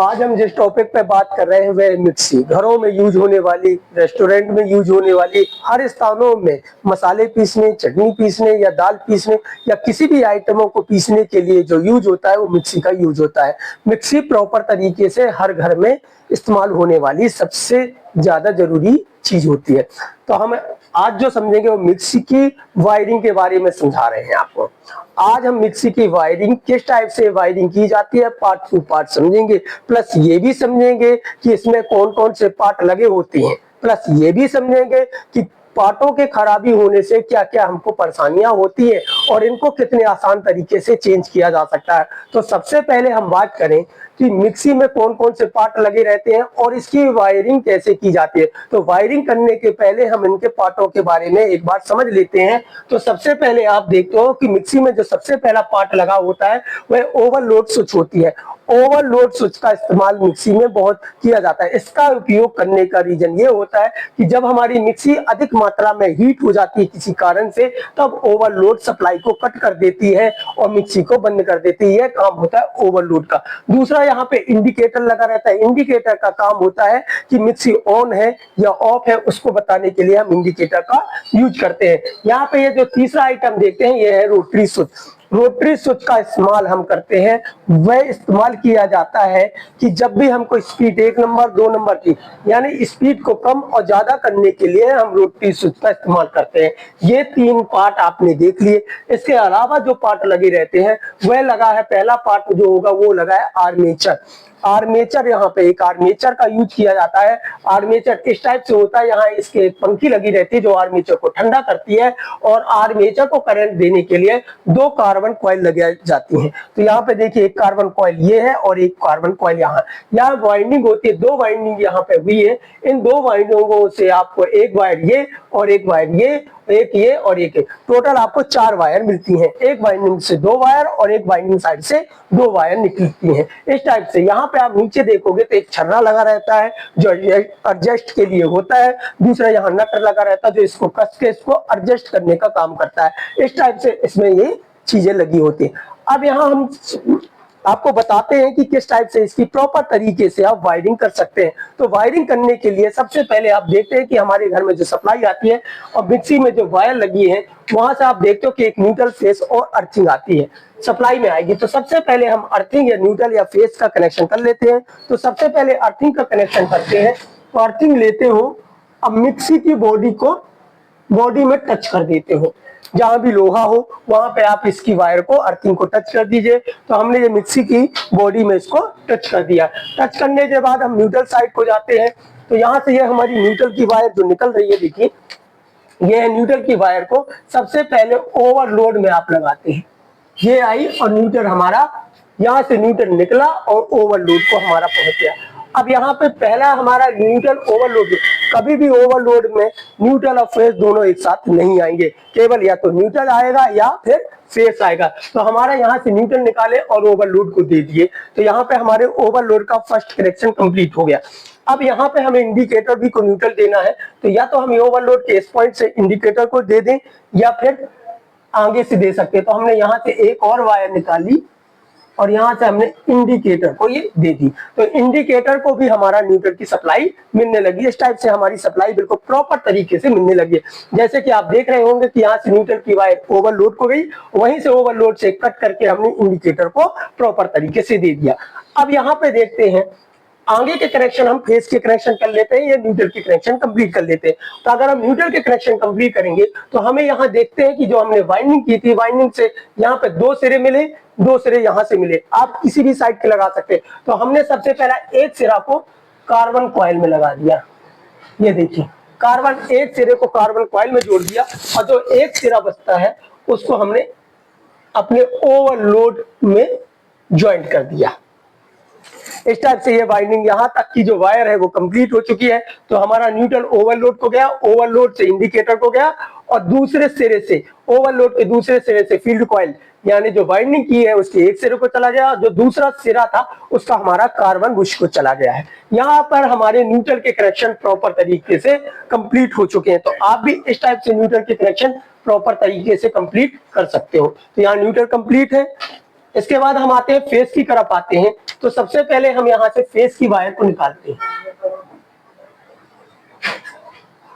आज हम जिस टॉपिक पे बात कर रहे हैं वह मिक्सी। घरों में यूज होने वाली, रेस्टोरेंट में यूज होने वाली, हर स्थानों में मसाले पीसने, चटनी पीसने या दाल पीसने या किसी भी आइटमों को पीसने के लिए जो यूज होता है वो मिक्सी का यूज होता है। मिक्सी प्रॉपर तरीके से हर घर में इस्तेमाल होने वाली सबसे ज्यादा जरूरी चीज होती है। तो हम आज जो समझेंगे वो मिक्सी की वायरिंग के बारे में समझा रहे हैं आपको। आज हम मिक्सी की वायरिंग किस टाइप से वायरिंग की जाती है पार्ट टू पार्ट समझेंगे, प्लस ये भी समझेंगे कि इसमें कौन कौन से पार्ट लगे होते हैं, प्लस ये भी समझेंगे कि पार्टों के खराबी होने से क्या क्या हमको परेशानियां होती है और इनको कितने आसान तरीके से चेंज किया जा सकता है। तो सबसे पहले हम बात करें कि मिक्सी में कौन कौन से पार्ट लगे रहते हैं और इसकी वायरिंग कैसे की जाती है। तो वायरिंग करने के पहले हम इनके पार्टों के बारे में एक बार समझ लेते हैं। तो सबसे पहले आप देखते हो कि मिक्सी में जो सबसे पहला पार्ट लगा होता है वह ओवरलोड स्विच होती है। ओवरलोड स्विच का इस्तेमाल मिक्सी में बहुत किया जाता है। इसका उपयोग करने का रीजन ये होता है कि जब हमारी मिक्सी अधिक मात्रा में हीट हो जाती है किसी कारण से, तब ओवरलोड सप्लाई को कट कर देती है और मिक्सी को बंद कर देती है। यह काम होता है ओवरलोड का। दूसरा यहाँ पे इंडिकेटर लगा रहता है। इंडिकेटर का काम होता है कि मिक्सी ऑन है या ऑफ है उसको बताने के लिए हम इंडिकेटर का यूज करते हैं। यहाँ पे ये जो तीसरा आइटम देखते हैं ये है रोटरी स्विच। रोटरी स्विच का इस्तेमाल हम करते हैं, वह इस्तेमाल किया जाता है कि जब भी हमको स्पीड 1 नंबर 2 नंबर की यानी स्पीड को कम और ज्यादा करने के लिए हम रोटरी स्विच का इस्तेमाल करते हैं। ये 3 पार्ट आपने देख लिए। इसके अलावा जो पार्ट लगे रहते हैं वह लगा है, पहला पार्ट जो होगा वो लगा है आर्मेचर। आर्मेचर, यहाँ पे एक आर्मेचर का यूज किया जाता है। आर्मेचर इस टाइप से होता है, यहाँ इसके एक पंखी लगी रहती है जो आर्मेचर को ठंडा करती है और आर्मेचर को करंट देने के लिए 2 कार्बन कॉइल लगे जाती हैं। तो यहाँ पे देखिए एक कार्बन कॉइल ये है और एक कार्बन कॉइल यहाँ वाइंडिंग होती है। 2 वाइंडिंग यहाँ पे हुई है। इन 2 वाइंडिंगों से आपको एक वायर ये और एक वायर ये, एक ये और एक ये, टोटल आपको 4 वायर मिलती हैं। एक वाइंडिंग से 2 वायर और एक वाइंडिंग साइड से 2 वायर निकलती हैं। इस टाइप से यहाँ पे आप नीचे देखोगे तो एक छर्रा लगा रहता है जो एडजस्ट के लिए होता है। दूसरा यहाँ नट लगा रहता है जो इसको कस के इसको एडजस्ट करने का काम करता है। इस टाइप से इसमें ये चीजें लगी होती है। अब यहाँ हम आपको बताते हैं कि किस टाइप से इसकी प्रॉपर तरीके से आप वायरिंग कर सकते हैं। तो वायरिंग करने के लिए सबसे पहले आप देखते हैं कि हमारे घर में जो सप्लाई आती है और मिक्सी में जो वायर लगी है वहां से आप देखते हो कि एक न्यूट्रल, फेस और अर्थिंग आती है, सप्लाई में आएगी। तो सबसे पहले हम अर्थिंग या न्यूट्रल या फेस का कनेक्शन कर लेते हैं। तो सबसे पहले अर्थिंग का कनेक्शन करते हैं। तो अर्थिंग लेते हो, अब मिक्सी की बॉडी में टच कर देते हो। जहां भी लोहा हो वहां पे आप इसकी वायर को, अर्थिंग को टच कर दीजिए। तो हमने ये मिक्सी की बॉडी में इसको टच कर दिया। टच करने के बाद हम न्यूट्रल साइड को जाते हैं। तो यहाँ से ये हमारी न्यूट्रल की वायर जो निकल रही है, देखिए ये न्यूट्रल की वायर को सबसे पहले ओवरलोड में आप लगाते हैं। ये आई और न्यूट्रल हमारा यहाँ से न्यूट्रल निकला और ओवरलोड को हमारा पहुंच गया। अब यहाँ पे पहला हमारा न्यूट्रल ओवरलोड, कभी भी ओवरलोड में न्यूट्रल और फेस दोनों एक साथ नहीं आएंगे, केवल या तो न्यूट्रल आएगा या फिर फेस आएगा। तो हमारा यहाँ से न्यूट्रल निकाले और ओवरलोड को दे दिए। तो यहाँ पे हमारे ओवरलोड का फर्स्ट कनेक्शन कंप्लीट हो गया। अब यहाँ पे हमें इंडिकेटर भी को न्यूट्रल देना है। तो या तो हम ओवरलोड के इस पॉइंट से इंडिकेटर को दे दें या फिर आगे से दे सकते हैं। तो हमने यहाँ से एक और वायर निकाली और यहाँ से हमने इंडिकेटर को ये दे दी। तो इंडिकेटर को भी हमारा न्यूट्रल की सप्लाई मिलने लगी। इस टाइप से हमारी सप्लाई बिल्कुल प्रॉपर तरीके से मिलने लगी है। जैसे कि आप देख रहे होंगे कि यहाँ से न्यूट्रल की वायर ओवरलोड को गई, वहीं से ओवरलोड से कट करके हमने इंडिकेटर को प्रॉपर तरीके से दे दिया। अब यहाँ पे देखते हैं आगे के कनेक्शन हम फेस के कनेक्शन कर लेते हैं या न्यूट्रल के कनेक्शन कंप्लीट कर लेते हैं। तो अगर हम न्यूट्रल के कनेक्शन कंप्लीट करेंगे तो हमें यहाँ देखते हैं कि जो हमने वाइंडिंग की थी, वाइंडिंग से यहाँ पे 2 सिरे मिले, 2 सिरे यहाँ से मिले। आप किसी भी साइड के लगा सकते हैं। तो हमने सबसे पहला एक सिरा को कार्बन कॉइल में लगा दिया। ये देखिए एक सिरे को कार्बन कॉइल में जोड़ दिया और जो एक सिरा बचता है उसको हमने अपने ओवरलोड में ज्वाइंट कर दिया। इस टाइप से ये वाइंडिंग यहाँ तक की जो वायर है वो कंप्लीट हो चुकी है। तो हमारा न्यूट्रल ओवरलोड को गया, ओवरलोड से इंडिकेटर को गया और दूसरे सिरे से, ओवरलोड के दूसरे सिरे से फील्ड कॉइल यानी जो वाइंडिंग की है उसके एक सिरे को चला गया, जो दूसरा सिरा था उसका हमारा कार्बन बुश को चला गया है। यहाँ पर हमारे न्यूट्रल के कनेक्शन प्रॉपर तरीके से कंप्लीट हो चुके हैं। तो आप भी इस टाइप से न्यूट्रल के कनेक्शन प्रॉपर तरीके से कंप्लीट कर सकते हो। तो यहाँ न्यूट्रल कंप्लीट है। इसके बाद हम आते हैं फेस की तरफ आते हैं। तो सबसे पहले हम यहाँ से फेस की वायर को निकालते हैं।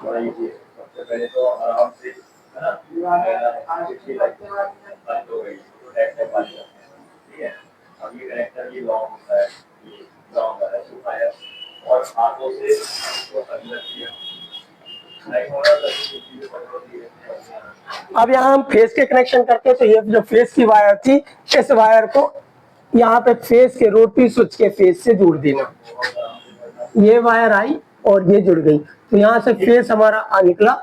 सबसे पहले तो आराम से है ना, बंद हो गई तो कनेक्टर बंद करते हैं, ठीक है। अब ये कनेक्टर भी लॉन्ग होता है, ये लॉन्ग है सुखा है, और हाथों से इसको अंदर किया नहीं होना चाहिए। अब यहाँ हम फेस के कनेक्शन करते हैं। तो ये जो फेस की वायर थी, इस वायर को यहाँ पे फेस के रोटरी स्विच के फेस से जोड़ देना। ये वायर आई और ये जुड़ गई, तो यहाँ से फेस हमारा निकला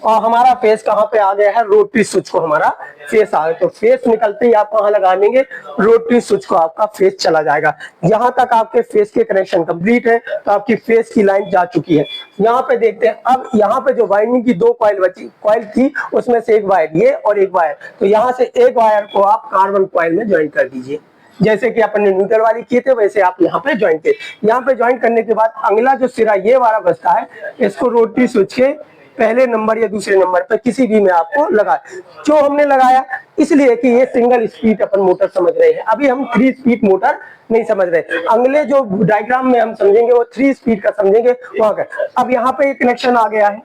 और हमारा फेस कहाँ पे आ गया है, रोटरी स्विच को हमारा फेस आ गया। तो फेस निकलते ही आप वहां लगा देंगे, रोटरी स्विच को आपका फेस चला जाएगा। यहाँ तक आपके फेस के कनेक्शन कंप्लीट है। तो आपकी फेस की लाइन जा चुकी है। यहाँ पे देखते हैं, अब यहाँ पे जो वाइंडिंग की दो कॉइल थी, उसमें से एक वायर ये और एक वायर, तो यहाँ से एक वायर को आप कार्बन कॉइल में ज्वाइन कर दीजिए। जैसे कि अपन ने न्यूट्रल वाली किए थे वैसे आप यहाँ पे ज्वाइन किए। यहाँ पे ज्वाइन करने के बाद अगला जो सिरा ये वाला बचता है, इसको रोटरी स्विच के पहले नंबर या दूसरे नंबर पे किसी भी में आपको लगा। क्यों हमने लगाया, इसलिए कि ये सिंगल स्पीड अपन मोटर समझ रहे हैं, अभी हम 3 स्पीड मोटर नहीं समझ रहे। अगले जो डायग्राम में हम समझेंगे वो 3 स्पीड का समझेंगे वहां का। अब यहाँ पे कनेक्शन आ गया है।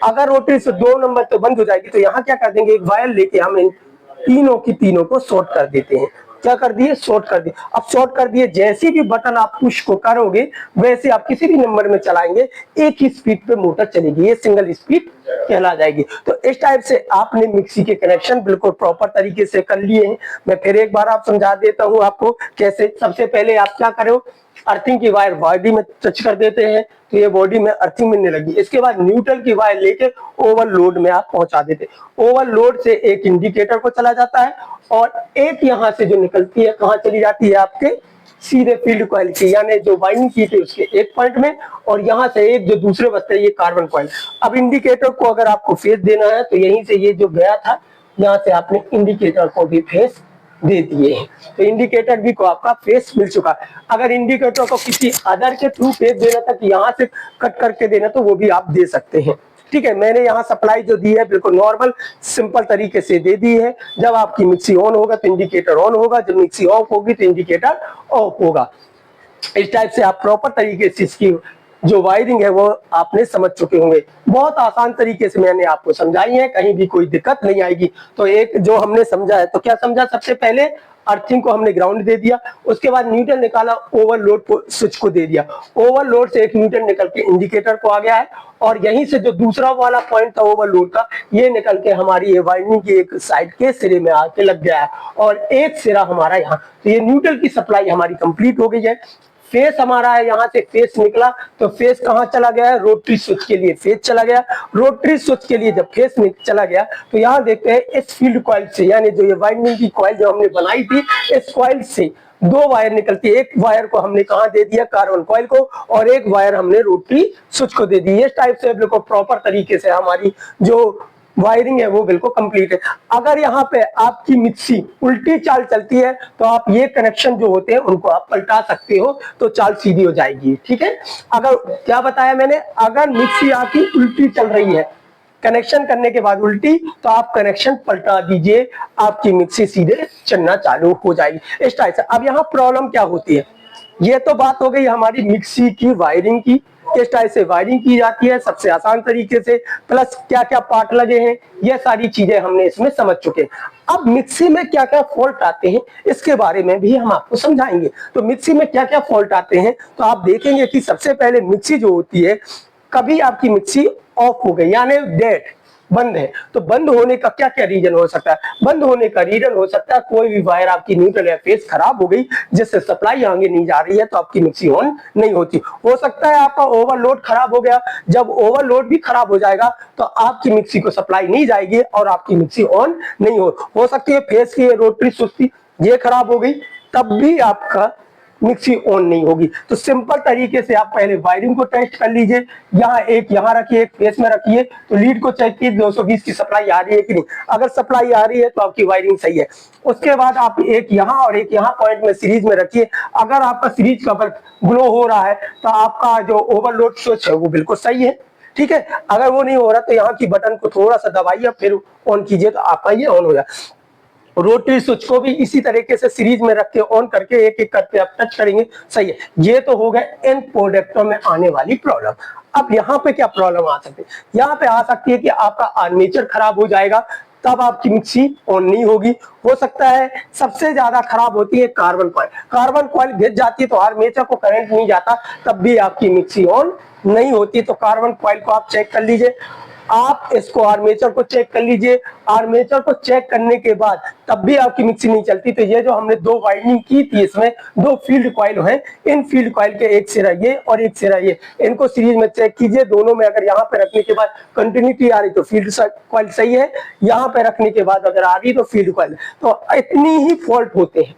अगर रोटरी से 2 नंबर तो बंद हो जाएगी, तो यहाँ क्या कर देंगे, एक वायर लेके हम इन तीनों की तीनों को शॉर्ट कर देते हैं। क्या कर दिए, शॉर्ट कर दिए। अब शॉर्ट कर दिए, जैसे भी बटन आप पुश को करोगे वैसे आप किसी भी नंबर में चलाएंगे, एक ही स्पीड पे मोटर चलेगी, ये सिंगल स्पीड कहला जाएगी। तो इस टाइप से आपने मिक्सी के कनेक्शन बिल्कुल प्रॉपर तरीके से कर लिए हैं। मैं फिर एक बार आप समझा देता हूं आपको कैसे। सबसे पहले आप क्या करो, अर्थिंग की वायर बॉडी में टच कर देते हैं, तो ये बॉडी में अर्थिंग मिलने लगी। इसके बाद न्यूट्रल की वायर लेके ओवरलोड में आप पहुंचा देते। ओवरलोड से एक इंडिकेटर को चला जाता है और एक यहाँ से जो निकलती है कहाँ चली जाती है, आपके सीधे फील्ड कॉइल की, यानी जो वाइंडिंग की थी उसके एक पॉइंट में, और यहाँ से एक जो दूसरे बचते हैं ये कार्बन कॉइल। अब इंडिकेटर को अगर आपको फेस देना है तो यहीं से ये जो गया था, यहाँ से आपने इंडिकेटर को भी फेस दे दिए हैं। तो इंडिकेटर भी को आपका फेस मिल चुका है। अगर इंडिकेटर को किसी अदर के थ्रू फेस देना था कि यहाँ से कट करके देना, तो वो भी आप दे सकते हैं। ठीक है, मैंने यहाँ सप्लाई जो दी है बिल्कुल नॉर्मल सिंपल तरीके से दे दी है। जब आपकी मिक्सी ऑन होगा तो इंडिकेटर ऑन होगा, जब मिक्सी ऑफ होगी तो इंडिकेटर ऑफ होगा। इस टाइप से आप प्रॉपर तरीके से इसकी जो वायरिंग है वो आपने समझ चुके होंगे। बहुत आसान तरीके से मैंने आपको समझाई है, कहीं भी कोई दिक्कत नहीं आएगी। तो एक जो हमने समझा है, तो क्या समझा, सबसे पहले अर्थिंग को हमने ग्राउंड दे दिया, उसके बाद न्यूट्रल निकाला, ओवरलोड को स्विच को दे दिया। ओवरलोड से एक न्यूट्रल निकल के इंडिकेटर को आ गया है, और यहीं से जो दूसरा वाला पॉइंट था ओवरलोड का, ये निकल के हमारी ये वाइंडिंग की एक साइड के सिरे में आके लग गया है, और एक सिरा हमारा यहाँ। तो ये न्यूट्रल की सप्लाई हमारी कंप्लीट हो गई है। फेस हमारा है, यहाँ से फेस निकला, तो फेस कहाँ चला गया है, रोटरी स्विच के लिए फेस चला गया। रोटरी स्विच के लिए जब फेस चला गया, तो यहाँ देखते हैं इस फील्ड कॉइल से, यानी जो ये वाइंडिंग की कॉइल जो हमने बनाई थी, इस कॉइल से 2 वायर निकलती है। एक वायर को हमने कहाँ दे दिया, कार्बन कॉइल को, और एक वायर हमने रोटरी स्विच को दे दी। इस टाइप से बिल्कुल प्रॉपर तरीके से हमारी जो वायरिंग है वो बिल्कुल कंप्लीट है। अगर यहाँ पे आपकी मिक्सी उल्टी चाल चलती है, तो आप ये कनेक्शन जो होते हैं उनको आप पलटा सकते हो, तो चाल सीधी हो जाएगी। ठीक है, अगर क्या बताया मैंने, अगर मिक्सी आपकी उल्टी चल रही है, कनेक्शन करने के बाद उल्टी, तो आप कनेक्शन पलटा दीजिए, आपकी मिक्सी सीधे चलना चालू हो जाएगी। इस टाइप से। अब यहाँ प्रॉब्लम क्या होती है, ये तो बात हो गई हमारी मिक्सी की वायरिंग की, किस टाइप से वायरिंग की जाती है सबसे आसान तरीके से, प्लस क्या क्या पार्ट लगे हैं, ये सारी चीजें हमने इसमें समझ चुके हैं। अब मिक्सी में क्या क्या फॉल्ट आते हैं इसके बारे में भी हम आपको समझाएंगे। तो मिक्सी में क्या क्या फॉल्ट आते हैं, तो आप देखेंगे कि सबसे पहले मिक्सी जो होती है, कभी आपकी मिक्सी ऑफ हो गई यानी डेड बंद है, तो बंद होने का क्या क्या रीजन हो सकता है। बंद होने का रीजन हो सकता है कोई भी वायर आपकी न्यूट्रल या फेस खराब हो गई, जिससे सप्लाई आगे नहीं जा रही है, तो आपकी मिक्सी ऑन नहीं होती। हो सकता है आपका ओवरलोड खराब हो गया, जब ओवरलोड भी खराब हो जाएगा तो आपकी मिक्सी को सप्लाई नहीं जाएगी और आपकी मिक्सी ऑन नहीं हो सकती है फेस की रोटरी स्विच ये खराब हो गई, तब भी आपका मिक्सी ऑन नहीं होगी। तो सिंपल तरीके से आप पहले वायरिंग को टेस्ट कर लीजिए। यहाँ एक यहाँ रखिए, एक फेस में रखिए, तो लीड को चेक कीजिए 220 की सप्लाई आ रही है कि नहीं। अगर सप्लाई आ रही है तो आपकी वायरिंग सही है। उसके बाद आप एक यहाँ और एक यहाँ पॉइंट में सीरीज में रखिए। अगर आपका सीरीज का बल्ब ग्लो हो रहा है तो आपका जो ओवरलोड स्विच है वो बिल्कुल सही है। ठीक है। अगर वो नहीं हो रहा तो यहाँ की बटन को थोड़ा सा दबाइए, फिर ऑन कीजिए तो आपका ये ऑन हो जाए। रोटरी स्विच को भी इसी तरीके से सीरीज में रख के ऑन करके एक एक करके आप टच करेंगे, सही है। ये तो हो गए इन प्रोडक्टों में आने वाली प्रॉब्लम। अब यहाँ पे क्या प्रॉब्लम आ सकती है? यहाँ पे आ सकती है कि आपका आर्मेचर खराब हो जाएगा, तब आपकी मिक्सी ऑन नहीं होगी। हो सकता है सबसे ज्यादा खराब होती है कार्बन कॉइल। कार्बन कॉइल घिस जाती है तो आर्मेचर को करंट नहीं जाता, तब भी आपकी मिक्सी ऑन नहीं होती। तो कार्बन कॉइल को आप चेक कर लीजिए, आप इसको आर्मेचर को चेक कर लीजिए। आर्मेचर को चेक करने के बाद तब भी आपकी मिक्सी नहीं चलती, तो ये जो हमने दो वाइंडिंग की थी, इसमें दो फील्ड कॉइल हैं, इन फील्ड कॉइल के एक सिरा ये और एक सिरा ये, इनको सीरीज में चेक कीजिए। दोनों में अगर यहाँ पे रखने के बाद कंटिन्यूटी आ रही तो फील्ड कॉइल सही है, यहाँ पे रखने के बाद अगर आ रही तो फील्ड कॉइल। तो इतनी ही फॉल्ट होते हैं,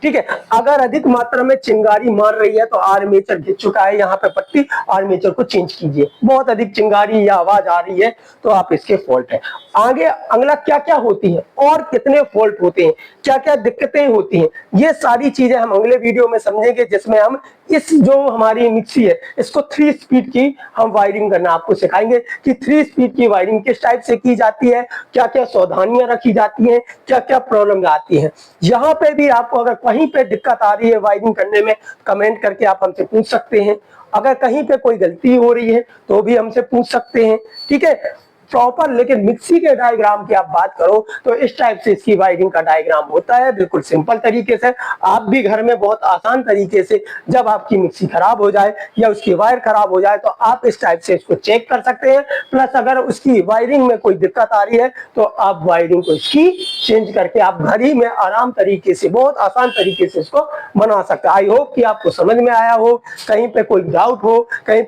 ठीक है। अगर अधिक मात्रा में चिंगारी मार रही है तो आर्मेचर घिस चुका है, यहाँ पे पट्टी, आर्मेचर को चेंज कीजिए। बहुत अधिक चिंगारी या आवाज आ रही है तो आप इसके फॉल्ट है। आगे अगला क्या क्या होती है और कितने फॉल्ट होते हैं, क्या क्या दिक्कतें होती हैं, ये सारी चीजें हम अगले वीडियो में समझेंगे, जिसमें हम इस जो हमारी मिक्सी है इसको 3 स्पीड की हम वायरिंग करना आपको सिखाएंगे कि 3 स्पीड की वायरिंग किस टाइप से की जाती है, क्या क्या सावधानियां रखी जाती हैं, क्या क्या प्रॉब्लम आती है। यहाँ पे भी आपको अगर कहीं पे दिक्कत आ रही है वायरिंग करने में, कमेंट करके आप हमसे पूछ सकते हैं। अगर कहीं पे कोई गलती हो रही है तो भी हमसे पूछ सकते हैं, ठीक है। प्रॉपर लेकिन मिक्सी के डायग्राम की आप बात करो तो इस टाइप से इसकी वायरिंग का डायग्राम होता है, बिल्कुल सिंपल तरीके से। आप भी घर में बहुत आसान तरीके से जब आपकी मिक्सी खराब हो जाए या उसकी वायर खराब हो जाए तो आप इस टाइप से इसको चेक कर सकते हैं। प्लस अगर उसकी वायरिंग में कोई दिक्कत आ रही है तो आप वायरिंग को इसकी चेंज करके आप घर ही में आराम तरीके से, बहुत आसान तरीके से इसको बना सकते हैं। आई होप कि आपको समझ में आया हो। कहीं पे कोई डाउट हो, कहीं पे